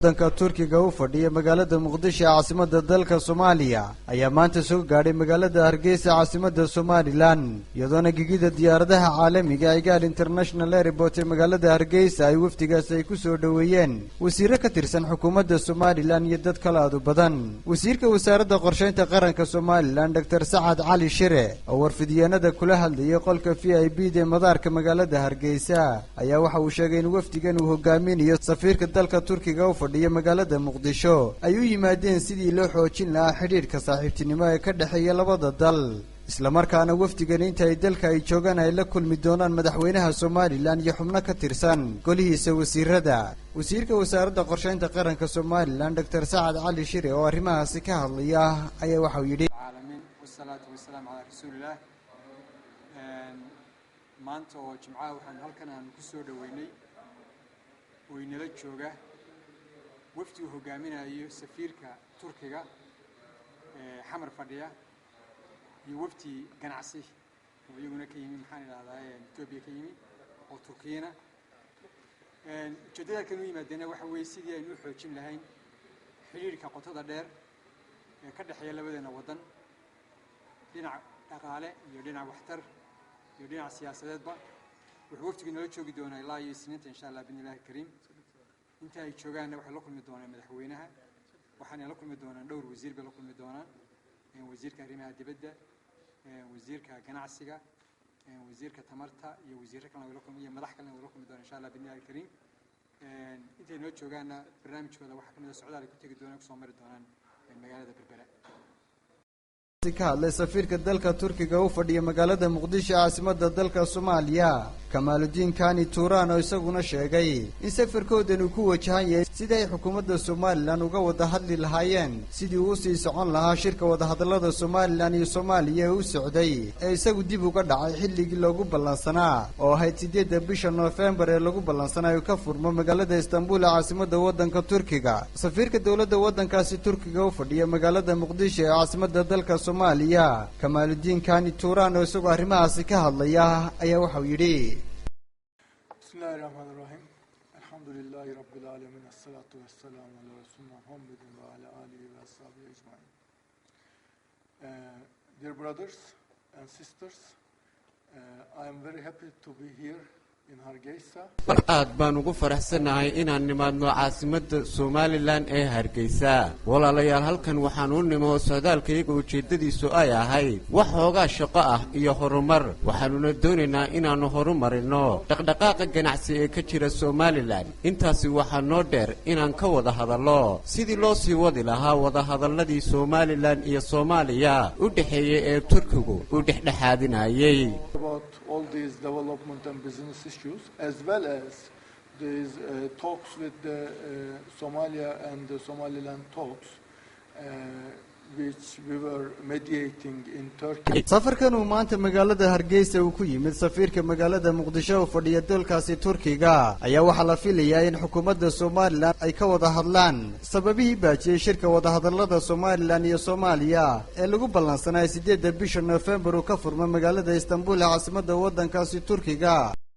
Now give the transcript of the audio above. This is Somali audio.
waddanka Turkiga u fadhiya magaalada Muqdisho caasimadda dalka Soomaaliya ayaa maanta soo gaadhay magaalada Hargeysa caasimadda Somaliland iyadoona gigida diyaaradaha caalamiga ay gaar international airport ee magaalada Hargeysa ay wafdigaas ay ku soo dhaweeyeen wasiirro ka tirsan xukuumadda Somaliland iyo dad kale aad u badan wasiirka wasaaradda qorsheynta qaranka Somaliland Dr. Sacad Cali Shire oo warfidiyeenada kula hadlayay qolka VIP ee madaarka magaalada Hargeysa ayaa waxa uu sheegay in wafdigan uu hogaaminayo safiirka dalka Turkiga u fadhiya magaalada Muqdisho ay u yimaadeen sidii loo xoojin lahaa xiriirka saaxiibtinimo ee ka dhaxeeya labada dal isla markaana wafdigan inta ay dalka ay joogaan ay la kulmi doonaan madaxweynaha Somaliland iyo xubno ka tirsan golihiisa wasiirada wasiirka wasaaradda qorsheynta qaranka Somaliland Dr. Sacad Cali Shire oo arrimahaasi ka hadlaya ayaa waxa uu yidhi والصلاة والسلام على رسول الله maanta oo jimcaha waxaan halkan aan ku soo dhaweynay weynala jooga wafdi uu hogaaminayo safiirka Turkiga xamar fadhiya iyo wafdi ganacsi oo iyaguna ka yimid maxaan ilaadaa Itoobiya ka yimid oo Turkiyana ujeedada kan u yimaadeen waxa weeye sidii aynu u xoojin lahayn xiriirka qotada dheer ee ka dhaxeeya labadeena wadan dhinaca dhaqaale iyo dhinaca waxtar iyo dhinaca siyaasadeedba wuxuu wafdigu nala joogi doonaa ilaa iyo Isniinta insha Allah billahi kariim inta ay joogaan waxa la kulmi doonaa madaxweynaha waxaana la kulmi doonaa dhowr wasiir la kulmi doonaa wasiirka arrimaha dibadda wasiirka ganacsiga wasiirka tamarta iyo wasiirka kale la kulmi iyo madax kale la kulmi doonaa insha Allah billahi kariim inta ay noo joogaana barnaamijkooda waxa kamid ah socdaal ay ku tagi doonaan ku soo mari doonaan magaalada Berbera ka hadlay safiirka dalka Turkiga u fadhiya magaalada Muqdisho caasimadda dalka Soomaaliya Kamaaluddin Kani Turan oo isaguna sheegay in safarkoodan uu ku wajahan yahay sidii ay xukuumadda Somaliland uga wada hadli lahaayeen sidii uu sii socon lahaa shirka wada hadallada Somaliland iyo Soomaaliya ee u socday ee isagu dib uga dhacay xilligii loogu ballansanaa oo ahayd 8 bisha November ee lagu ballansanaayo ka furmo magaalada Istanbul caasimadda waddanka Turkiga safiirka dawladda waddankaasi Turkiga u fadhiya magaalada Muqdisho ee caasimadda dalka Soomaaliya Kamaaluddin Kani Turan oo isagoo arrimahaasi ka hadlaya ayaa waxa uu yidhi Bismillahirrahmanirrahim. Elhamdülillahi Rabbil alemin. Esselatu vesselamu ala Resulina Muhammedin ve ala alihi ve ashabihi ecmaîn. Dear brothers and sisters, I am very happy to be here in Hargeysa. aad baan ugu faraxsanahay inaan nimaadno caasimadda Somaliland ee Hargeysa walaalayaal halkan waxaan u nimo socdaalkayga ujeedadiisu ay ahayd wax hoogaa shaqo ah iyo horumar waxaanuna doonaynaa inaanu horumarino dhaqdhaqaaqa ganacsi ee ka jira Somaliland intaasi waxaa noo dheer inaan ka wada hadallo sidii loo sii wadi lahaa wada hadalladii Somaliland iyo Soomaaliya u dhaxeeyay ee Turkigu u dhexdhexaadinayay all these development and business issues, as well as these talks with the Somalia and the Somaliland talks, which we were mediating in Turkey. safarkan uu maanta magaalada Hargeysa uu ku yimid safiirka magaalada Muqdisho oo fadhiya dalkaasi Turkiga ayaa waxa la filayaa in xukuumadda Somaliland ay ka wada hadlaan sababihii baajiyay shirka wada hadallada Somaliland iyo Soomaaliya ee lagu ballansanay 8 bisha November oo ka furma magaalada Istanbul caasimadda waddankaasi Turkiga